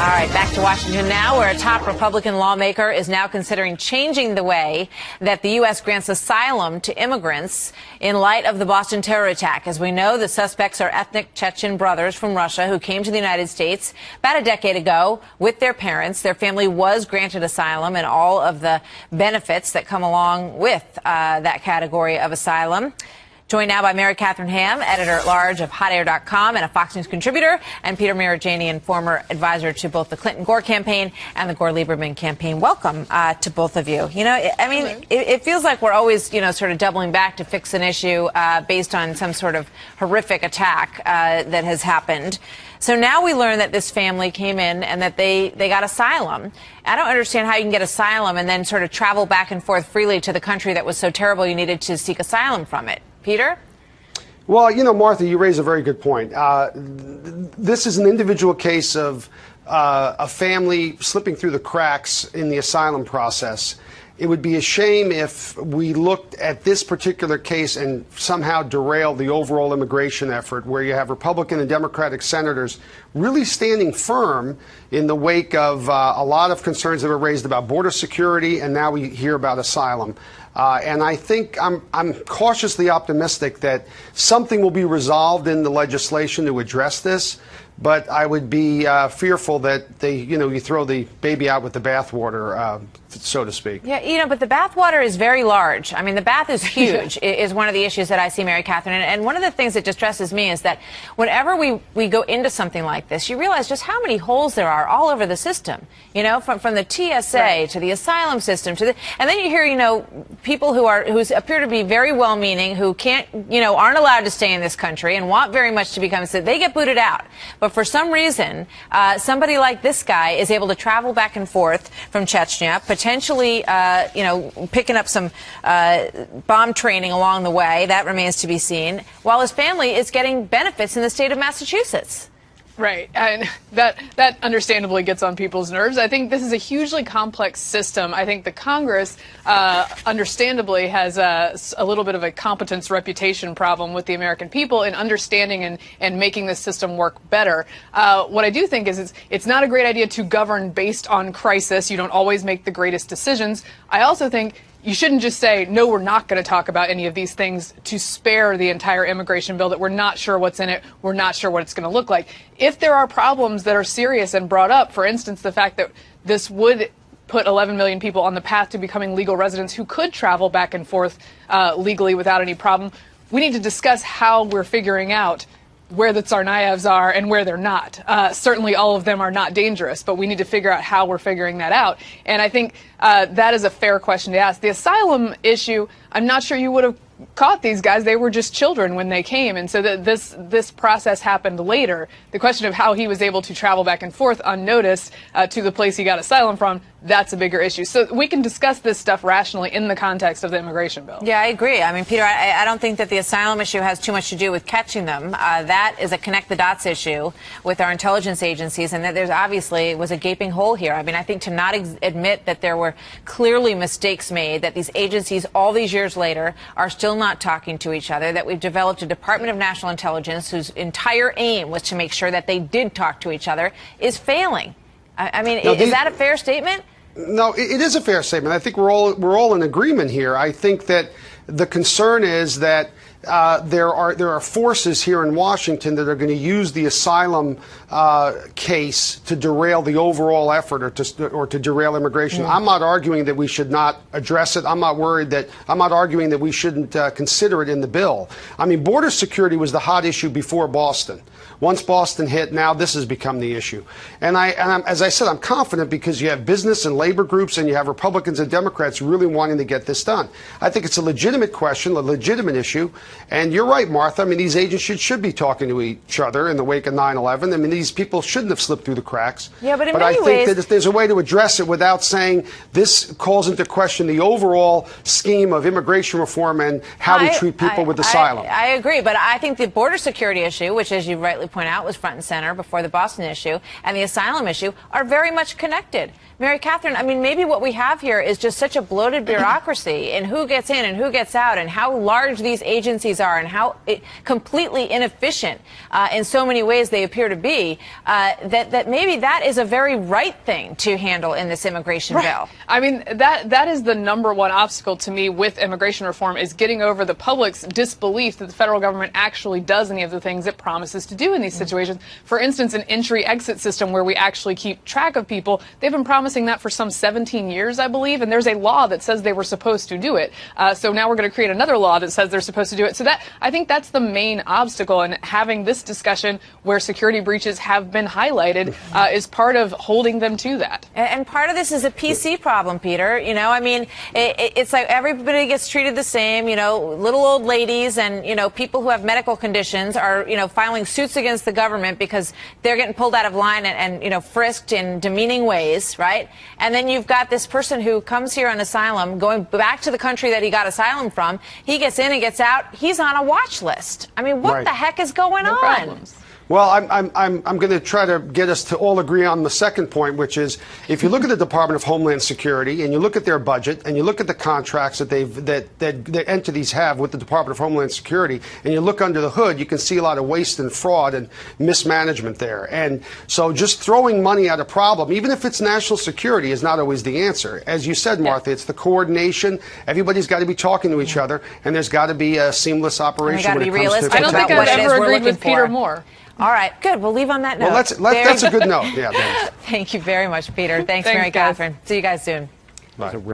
All right, back to Washington now, where a top Republican lawmaker is now considering changing the way that the U.S. grants asylum to immigrants in light of the Boston terror attack. As we know, the suspects are ethnic Chechen brothers from Russia who came to the United States about a decade ago with their parents. Their family was granted asylum and all of the benefits that come along with that category of asylum. Joined now by Mary Catherine Ham, editor-at-large of HotAir.com and a Fox News contributor, and Peter Marajanian, former advisor to both the Clinton-Gore campaign and the Gore-Lieberman campaign. Welcome to both of you. You know, I mean, it feels like we're always, you know, sort of doubling back to fix an issue based on some sort of horrific attack that has happened. So now we learn that this family came in and that they got asylum. I don't understand how you can get asylum and then sort of travel back and forth freely to the country that was so terrible you needed to seek asylum from it. Peter? Well, you know, Martha, you raise a very good point. This is an individual case of a family slipping through the cracks in the asylum process. It would be a shame if we looked at this particular case and somehow derailed the overall immigration effort, where you have Republican and Democratic senators really standing firm in the wake of a lot of concerns that were raised about border security, and now we hear about asylum. And I think I'm cautiously optimistic that something will be resolved in the legislation to address this. But I would be fearful that you throw the baby out with the bathwater, so to speak. Yeah, you know, but the bathwater is very large. I mean, the bath is huge, is one of the issues that I see, Mary Catherine. And one of the things that distresses me is that whenever we go into something like this, you realize just how many holes there are all over the system. You know, from the TSA to the asylum system and then you hear, you know, people who appear to be very well-meaning, who can't, you know, aren't allowed to stay in this country and want very much to become a citizen. They get booted out. But for some reason, somebody like this guy is able to travel back and forth from Chechnya, potentially, you know, picking up some bomb training along the way. That remains to be seen, while his family is getting benefits in the state of Massachusetts. Right, and that understandably gets on people's nerves. I think this is a hugely complex system. I think the Congress, understandably, has a little bit of a competence reputation problem with the American people in understanding and making this system work better. What I do think is it's not a great idea to govern based on crisis. You don't always make the greatest decisions. I also think you shouldn't just say, no, we're not going to talk about any of these things to spare the entire immigration bill, that we're not sure what's in it, we're not sure what it's going to look like. If there are problems that are serious and brought up, for instance, the fact that this would put 11 million people on the path to becoming legal residents who could travel back and forth legally without any problem, we need to discuss how we're figuring out where the Tsarnaevs are and where they're not. Certainly all of them are not dangerous, but we need to figure out how we're figuring that out. And I think that is a fair question to ask. The asylum issue, I'm not sure you would have caught these guys. They were just children when they came, and so this process happened later. The question of how he was able to travel back and forth unnoticed to the place he got asylum from, that's a bigger issue. So we can discuss this stuff rationally in the context of the immigration bill. Yeah, I agree. I mean, Peter, I don't think that the asylum issue has too much to do with catching them. That is a connect the dots issue with our intelligence agencies, and that there's obviously was a gaping hole here. I mean, I think to not admit that there were clearly mistakes made, that these agencies all these years later are still not talking to each other, that we've developed a Department of National Intelligence whose entire aim was to make sure that they did talk to each other, is failing. I mean, is that a fair statement? No, it is a fair statement. I think we're all in agreement here. I think that the concern is that there are forces here in Washington that are going to use the asylum case to derail the overall effort or to derail immigration. Yeah. I'm not arguing that we should not address it. I'm not arguing that we shouldn't consider it in the bill. I mean, border security was the hot issue before Boston. Once Boston hit, now this has become the issue. And as I said, I'm confident because you have business and labor groups and you have Republicans and Democrats really wanting to get this done. I think it's a legitimate question, a legitimate issue. And you're right, Martha. I mean, these agencies should be talking to each other in the wake of 9/11. I mean, these people shouldn't have slipped through the cracks. Yeah, but I think that if there's a way to address it without saying this calls into question the overall scheme of immigration reform and how we treat people with asylum. I agree, but I think the border security issue, which, as you rightly point out was front and center before the Boston issue and the asylum issue, are very much connected. Mary Catherine, I mean, maybe what we have here is just such a bloated bureaucracy in who gets in and who gets out and how large these agencies are and how completely inefficient in so many ways they appear to be, that maybe that is a very right thing to handle in this immigration bill. I mean, that is the number one obstacle to me with immigration reform, is getting over the public's disbelief that the federal government actually does any of the things it promises to do in these situations. For instance, an entry-exit system where we actually keep track of people. They've been promising that for some 17 years, I believe, and there's a law that says they were supposed to do it. So now we're going to create another law that says they're supposed to do it. So that, I think that's the main obstacle, and having this discussion where security breaches have been highlighted is part of holding them to that. And part of this is a PC problem, Peter. You know, I mean, it's like everybody gets treated the same. You know, little old ladies and, you know, people who have medical conditions are, you know, filing suits against the government because they're getting pulled out of line and you know, frisked in demeaning ways, right? And then you've got this person who comes here on asylum, going back to the country that he got asylum from. He gets in and gets out. He's on a watch list. I mean, what the heck is going on? Problems. Well, I'm going to try to get us to all agree on the second point, which is if you look at the Department of Homeland Security and you look at their budget and you look at the contracts that that entities have with the Department of Homeland Security and you look under the hood, you can see a lot of waste and fraud and mismanagement there. And so just throwing money at a problem, even if it's national security, is not always the answer. As you said, Martha, it's the coordination. Everybody's got to be talking to each other, and there's got to be a seamless operation when it comes to I don't think I've ever agreed with Peter more. All right, good. We'll leave on that note. Well, that's a good note. Yeah. Thank you very much, Peter. Thanks, Thanks, Mary guys. Catherine. See you guys soon. Bye.